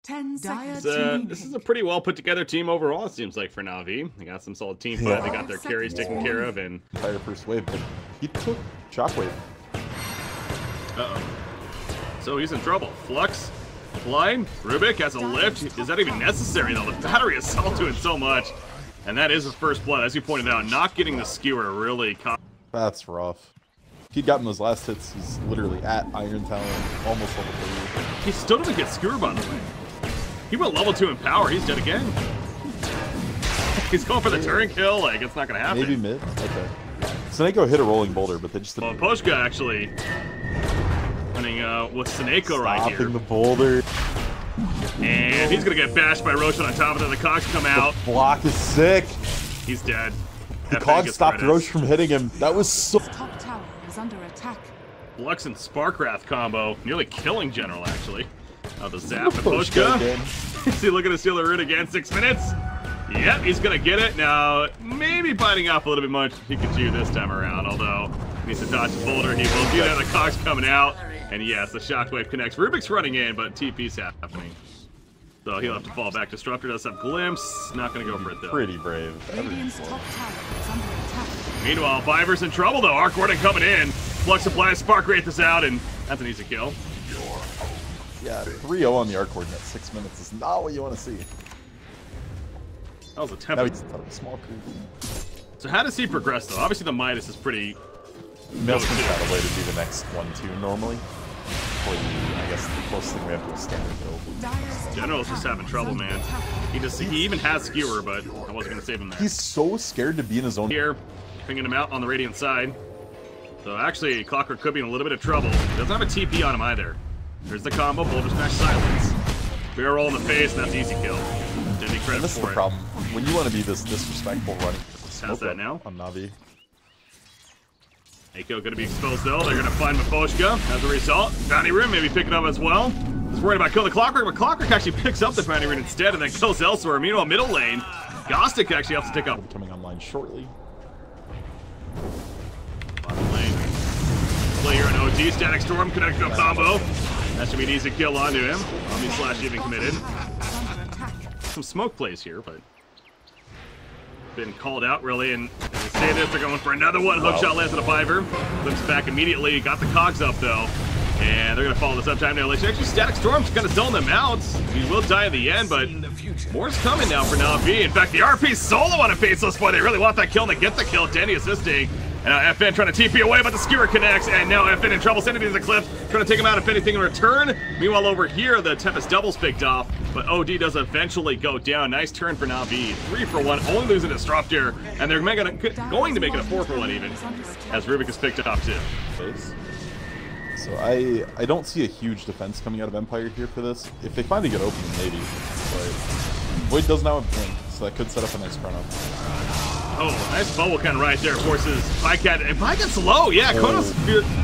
10 seconds. This is a pretty well put together team overall, it seems like, for Navi. They got some solid team fight. They got their carries taken care of, and entire first wave, but he took shockwave. So he's in trouble. Flux, Flying, Rubik has a lift. Is that even necessary though? The battery assault doing so much, and that is his first blood, as you pointed out. Not getting the skewer really caught. That's rough. If he'd gotten those last hits, he's literally at Iron Talon, almost level 3. He still doesn't get skewer, by the way. He went level 2 in power. He's dead again. He's going for the turn kill. Like, it's not gonna happen. Maybe mid. Okay. Sneko hit a rolling boulder, but they just didn't. Well, Poshka actually running with Sneko right here. Stopping the boulder. And he's gonna get bashed by Roshan on top of that. The cogs come out. The block is sick. He's dead. The cog stopped Roche from hitting him. That was so. Top tower is under attack. Flux and Sparkwrath combo, nearly killing General actually. The zap and Poshka. Is he looking to steal the root again? 6 minutes. Yep, he's gonna get it. Now, maybe biting off a little bit much Pikachu this time around, although he needs to dodge the boulder. He will do that. The cog's coming out. And yes, the shockwave connects. Rubik's running in, but TP's happening. So he'll have to fall back. Disruptor does have Glimpse. Not gonna go for it though. Pretty brave. Radiant's top tower is under attack. Meanwhile, Viver's in trouble though. Arc Warden coming in. Flux Supply, Spark Wraith is out, and that's an easy kill. Yeah, 3-0 on the Arc Warden at 6 minutes is not what you want to see. That was a tempo. Now he's a small crew. So how does he progress though? Obviously the Midas is pretty. Milton's got a way to be the next 1-2 normally. Or I guess the closest thing we have to a standard build. General's just having trouble, man. He even has skewer, but I wasn't gonna save him there. He's so scared to be in his own. Here, pinging him out on the Radiant side. So actually, Clockwork could be in a little bit of trouble. Doesn't have a TP on him either. There's the combo, Boulder Smash Silence. Barrel roll in the face, and that's easy kill. Didn't need credit This is for the it. problem. When you want to be this disrespectful running. How's that now? On Navi. Eiko gonna be exposed though. They're gonna find Maposhka as a result. Bounty Rune maybe pick it up as well. He's worried about killing the Clockwork, but Clockwork actually picks up the Bounty Rune instead and then kills elsewhere. Meanwhile, middle lane, Gostic actually helps to take up. Coming online shortly. Bottom lane. Player and OG, Static Storm connected to a combo. That should be an easy kill onto him. Omni/Slash even committed. Some smoke plays here, but been called out really, and as they say this, they're going for another one. Hookshot lands on a Viver. Flips back immediately. Got the cogs up though, and they're gonna follow this up time now. Actually, Static Storm's kind of zoning them out. He will die in the end, but more's coming now for Navi. In fact, the RP solo on a Faceless Boy. They really want that kill, and they get the kill. Danny assisting. And now FN trying to TP away, but the skewer connects, and now FN in trouble, sending it to the cliff, trying to take him out if anything in return. Meanwhile, over here, the Tempest doubles picked off, but OD does eventually go down. Nice turn for Navi. 3 for 1, only losing a Disruptor, and they're going to make it a 4 for 1 even, as Rubik is picked up too. So I don't see a huge defense coming out of Empire here for this. If they find a good opening, maybe. But Void does now have Blink, so that could set up a nice run up. Oh, nice bubble kind right there, forces Pycat, and Pycat's low, yeah, Konos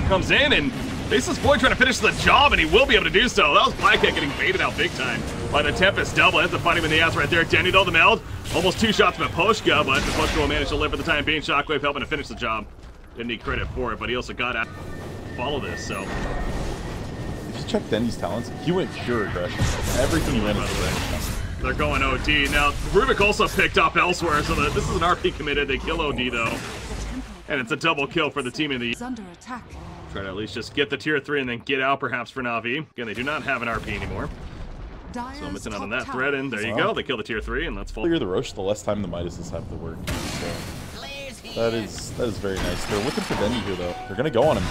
comes in, and Faceless Boy trying to finish the job, and he will be able to do so. That was Pycat getting baited out big time by the Tempest double. Ends up fighting him in the ass right there. Denny though, the meld, almost 2 shots from Poshka, but the Poshka will manage to live for the time being. Shockwave helping to finish the job. Didn't need credit for it, but he also got out to follow this, so. If you check Denny's talents, he went pure aggression. Everything he went is They're going OD. Now, Rubik also picked up elsewhere, so this is an RP committed. They kill OD, though. And it's a double kill for the team in the... Under attack. Try to at least just get the tier 3 and then get out, perhaps, for Navi. Again, they do not have an RP anymore. So I'm missing out on that thread, and there you go. They kill the tier 3, and let's fall. The earlier the Roche, the less time the Midases have to work. So that is very nice. They're looking for Denny here, though. They're going to go on him.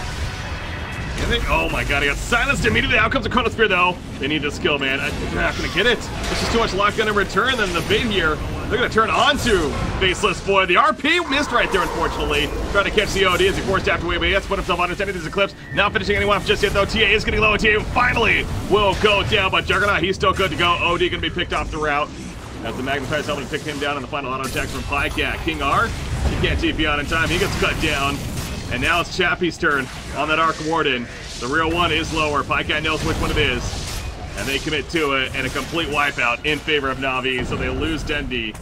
Oh my god, he got silenced immediately. Out comes a Chronosphere though. They need this kill, man. They're not gonna get it. It's just too much lockdown in return. Then the bait here, they're gonna turn onto Faceless Boy. The RP missed right there, unfortunately. Trying to catch the OD as he forced after away, but he has to put himself on his enemies Eclipse. Not finishing anyone off just yet though. TA is getting low. TA finally will go down, but Juggernaut, he's still good to go. OD gonna be picked off the route as the Magnetize helping to pick him down in the final auto attack from Pycat. King R, he can't TP on in time. He gets cut down. And now it's Chappie's turn on that Arc Warden. The real one is lower. Pycat knows which one it is. And they commit to it, and a complete wipeout in favor of Navi, so they lose Dendi.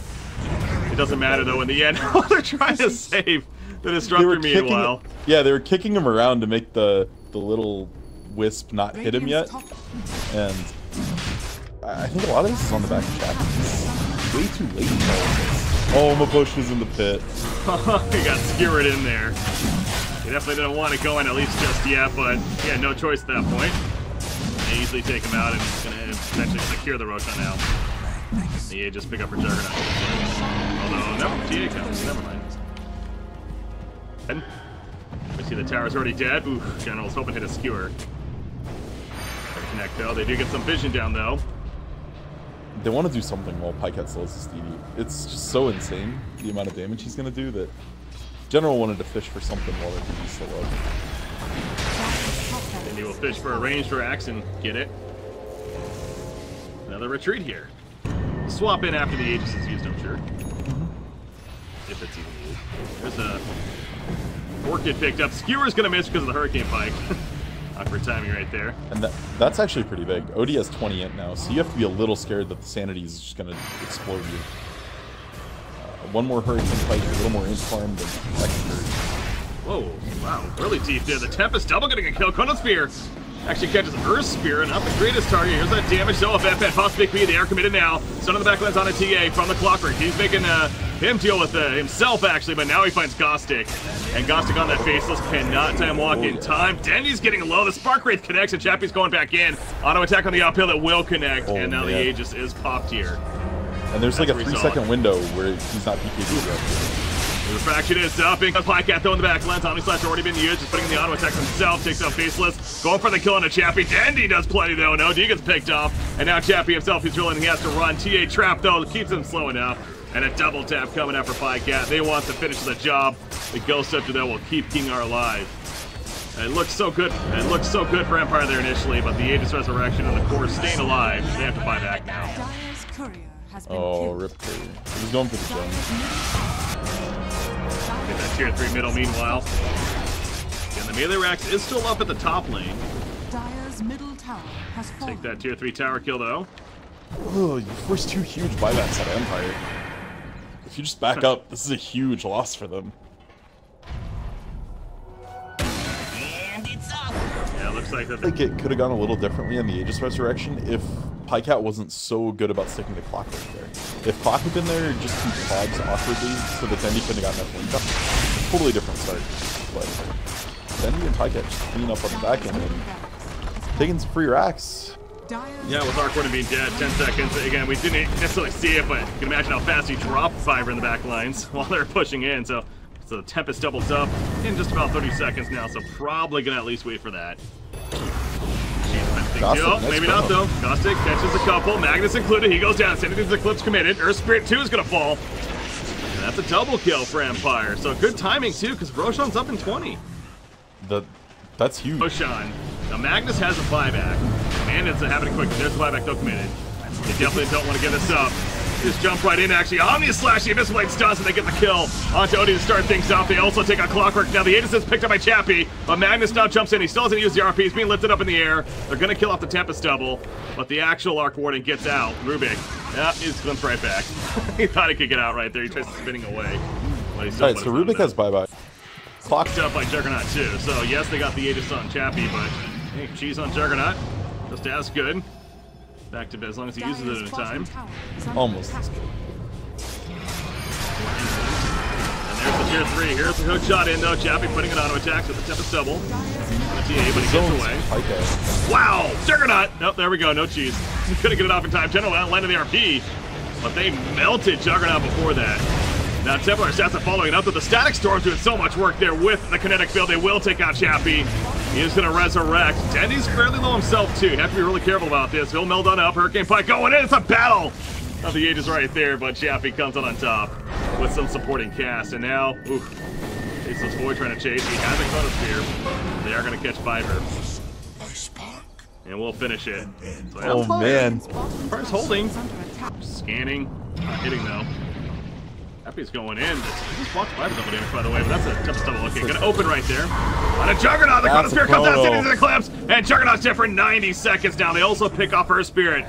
It doesn't matter, though, in the end. They're trying to save the Disruptor meanwhile. Yeah, they were kicking him around to make the little wisp not hit him yet. And I think a lot of this is on the back of Chappy. He's way too late in all of this. Oh, Mabush is in the pit. He got skewered in there. He definitely didn't want it going, at least just yet, but he had no choice at that point. They easily take him out, and he's going to eventually secure the Roshan now. The just pick up for Juggernaut. Although, no, TA comes. Never mind. And we see the tower's already dead. Ooh, General's hoping to hit a skewer. Connect, though. They do get some vision down, though. They want to do something while Pycat slows his DD. It's just so insane, the amount of damage he's going to do, that General wanted to fish for something while their DD's still low. And he will fish for a ranged axe and get it. Another retreat here. Swap in after the Aegis is used, I'm sure. If it's even used. There's a Orchid picked up. Skewer's going to miss because of the Hurricane Pike. Awkward timing right there. And that's actually pretty big. OD has 20 int now, so you have to be a little scared that the Sanity is just going to explode you. One more Hurricane Pike, a little more int farm than that can hurt. Whoa, wow, really deep there. The Tempest double getting a kill. Chronosphere actually catches Earth Spear, not the greatest target. Here's that damage though. If FN possibly be, they are committed now. Sun on the back lands on a TA from the Clockwork. He's making him deal with himself actually, but now he finds Gostic. And Gostic on that Faceless cannot time walk in time. Dendy's getting low. The Spark Wraith connects and Chappie's going back in. Auto attack on the uphill that will connect, and now the Aegis is popped here. And there's like a 3-second window where he's not PKD yet. The refraction is up. Pycat though in the back. Lens Omni-Slash already been used. Just putting in the auto attack himself. Takes out Faceless. Going for the kill on a Chappie. Dandy does plenty though. No, D gets picked off. And now Chappie himself, he's realizing he has to run. TA trap though. Keeps him slow enough. And a double tap coming out for Pycat. They want to finish the job. The Ghost Scepter though will keep King R alive. It looks so good. It looked so good for Empire there initially, but the Aegis Resurrection and the core staying alive. They have to buy back now. Oh, rip Courier. He was going for the Jones. Get that tier 3 middle meanwhile. And the melee Rax is still up at the top lane. Dire's middle tower has fallen. Take that tier 3 tower kill though. Oh, you forced 2 huge buybacks out of Empire. If you just back up, this is a huge loss for them. Yeah, it looks like that. I think it could have gone a little differently in the Aegis Resurrection if Pycat wasn't so good about sticking to Clockwork there. If Clock had been there, just 2 clogs awkwardly, so that Dendy couldn't have gotten that link up. Totally different start. But Dendy and Pycat just clean up on the back end and taking some free racks. Yeah, with Arcwarden being dead, 10 seconds. Again, we didn't necessarily see it, but you can imagine how fast he dropped Fiverr in the back lines while they're pushing in. So the Tempest doubles up in just about 30 seconds now, so probably going to at least wait for that. Maybe not, though. Gostic catches a couple. Magnus included. He goes down. Sanity's Eclipse committed. Earth Spirit 2 is going to fall. And that's a double kill for Empire. So good timing, too, because Roshan's up in 20. That's huge. Roshan. Now, Magnus has a buyback. And it's happening quickly. There's a buyback, though, committed. They definitely don't want to give this up. Just jump right in, actually. Omni-Slash, the Abyssal Blade stuns, and they get the kill onto Odie to start things off. They also take a Clockwork. Now, the Aegis is picked up by Chappie, but Magnus now jumps in. He still doesn't use the RP. He's being lifted up in the air. They're going to kill off the Tempest double, but the actual Arc Warden gets out. Rubik, yeah, he's glimpsed right back. He thought he could get out right there. He tries spinning away. Alright, so Rubik has bye-bye. Clocked up by Juggernaut, too. So, yes, they got the Aegis on Chappie, but hey, cheese on Juggernaut. Just as good. Back to bed as long as he uses it in time. Almost. And there's the tier 3. Here's the hook shot in though. Chappie putting an auto attack with the Tempest double. On the TA, but he gets away. Wow! Juggernaut! Nope, there we go. No cheese. He couldn't get it off in time. General landed the RP, but they melted Juggernaut before that. Now Templar Assassin following up with the Static Storm's doing so much work there with the kinetic field. They will take out Chappie. He is going to resurrect. Dendy's fairly low himself too. You have to be really careful about this. He'll meld on up. Hurricane Pike going in. It's a battle of the Aegis right there, but Chappie comes out on top with some supporting cast. And now, oof, it's this boy trying to chase. He has a Chronosphere. They are going to catch Fiverr. And we'll finish it. So, oh man. First holding. Scanning. Not hitting though. Chappie's going in. Just blocked Fiverr double damage, by the way, but that's a Tempest double. Okay, gonna open right there. On a Juggernaut, the Chronosphere comes out, sitting into the Eclipse, and Juggernaut's dead for 90 seconds now. They also pick off Earth Spirit.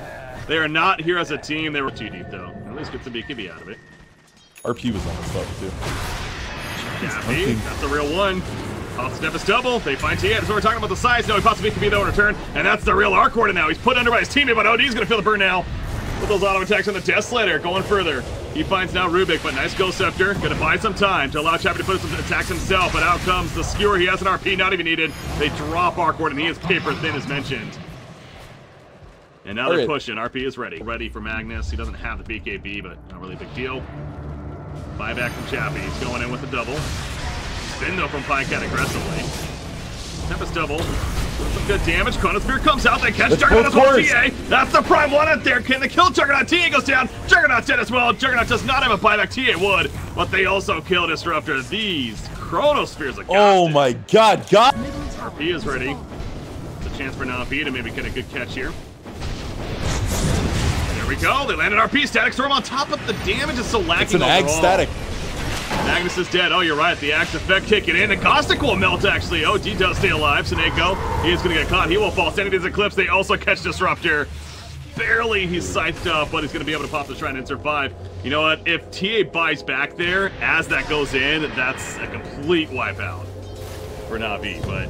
They are not here as a team. They were too deep, though. At least get some BKB out of it. RP was on the stuff, too. Chappie, that's the real one. Off the Tempest double. They find TA. That's what we're talking about the size. No, he possibly could be though in return. And that's the real arc order now. He's put under by his teammate, but OD's going to feel the burn now. With those auto attacks on the Death Slider. Going further. He finds now Rubik, but nice Ghost Scepter. Going to buy some time to allow Chappie to put some attacks himself. But out comes the Skewer. He has an RP, not even needed. They drop arc order, and he is paper thin as mentioned. And now they're pushing. RP is ready. Ready for Magnus. He doesn't have the BKB, but not really a big deal. Buyback from Chappie. He's going in with the double. Spin though from Pycat aggressively. Tempest double. Some good damage. Chronosphere comes out. They catch Juggernaut as well. TA. That's the prime one out there. Can they kill Juggernaut? TA goes down. Juggernaut's dead as well. Juggernaut does not have a buyback. TA would, but they also kill Disruptor. These Chronospheres are Oh my god, God. RP is ready. It's a chance for Navi to maybe get a good catch here. There we go. They landed RP. Static Storm on top of the damage is so lacking. It's an ag static. Magnus is dead. Oh, you're right. The axe effect kicking in. The Caustic will melt, actually. OG does stay alive. Seneko, he is going to get caught. He will fall. Sanity's Eclipse. They also catch Disruptor. Barely he's scythed up, but he's going to be able to pop the Shrine and survive. You know what? If TA buys back there, as that goes in, that's a complete wipeout for Navi, but...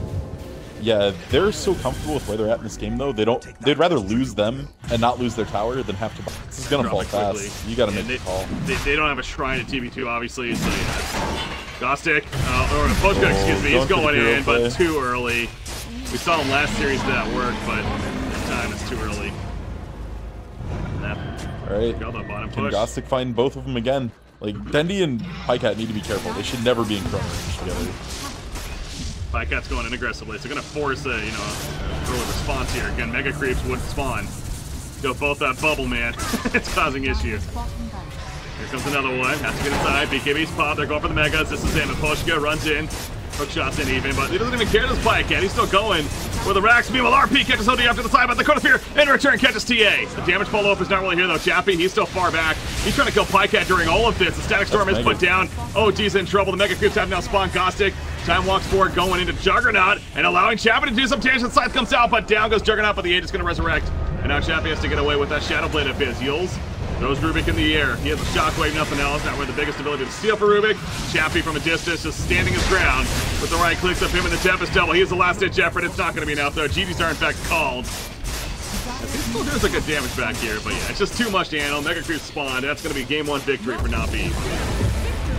Yeah, they're so comfortable with where they're at in this game, though. They'd rather lose them and not lose their tower than have to. This is gonna fall fast. You gotta make the call. They don't have a shrine at TB2, obviously. So yeah, Gostic or Postcode, excuse me. He's going in, but too early. We saw him last series that worked, but this time it's too early. All right. Can Gostic find both of them again? Like Dendi and Pycat need to be careful. They should never be in chrono range together. Pycat's going in aggressively, so gonna force a, early response here. Again, Mega Creeps would spawn. Go both that bubble, man. It's causing issues. Here comes another one. Has to get inside. BKB's pop. They're going for the Megas. This is him. And Poshka runs in. Hook shots in even, but he doesn't even care this Pycat. He's still going for the racks. Meanwhile, RP catches OD after the side, but the Chronosphere in return catches TA. The damage follow-up is not really here, though. Chappie, he's still far back. He's trying to kill Pycat during all of this. The Static Storm is put down. OG's in trouble. The Mega Creeps have now spawned Caustic. Time walks forward, going into Juggernaut, and allowing Chappie to do some damage. The scythe comes out, but down goes Juggernaut, but the Age is going to resurrect. And now Chappie has to get away with that Shadow Blade of his. Yules throws Rubik in the air. He has a Shockwave, nothing else. Not really the biggest ability to steal for Rubik. Chappie from a distance, just standing his ground with the right clicks of him in the Tempest double. He has a last-ditch effort. It's not going to be enough, though. GGs are, in fact, called. I think still does a good damage back here, but yeah, it's just too much to handle. Mega Creep spawned. That's going to be game 1 victory for Navi.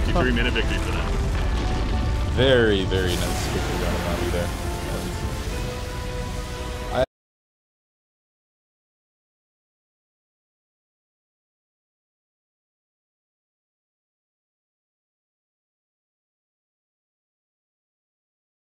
53-minute victory for them. Very, very nice victory on Navi there.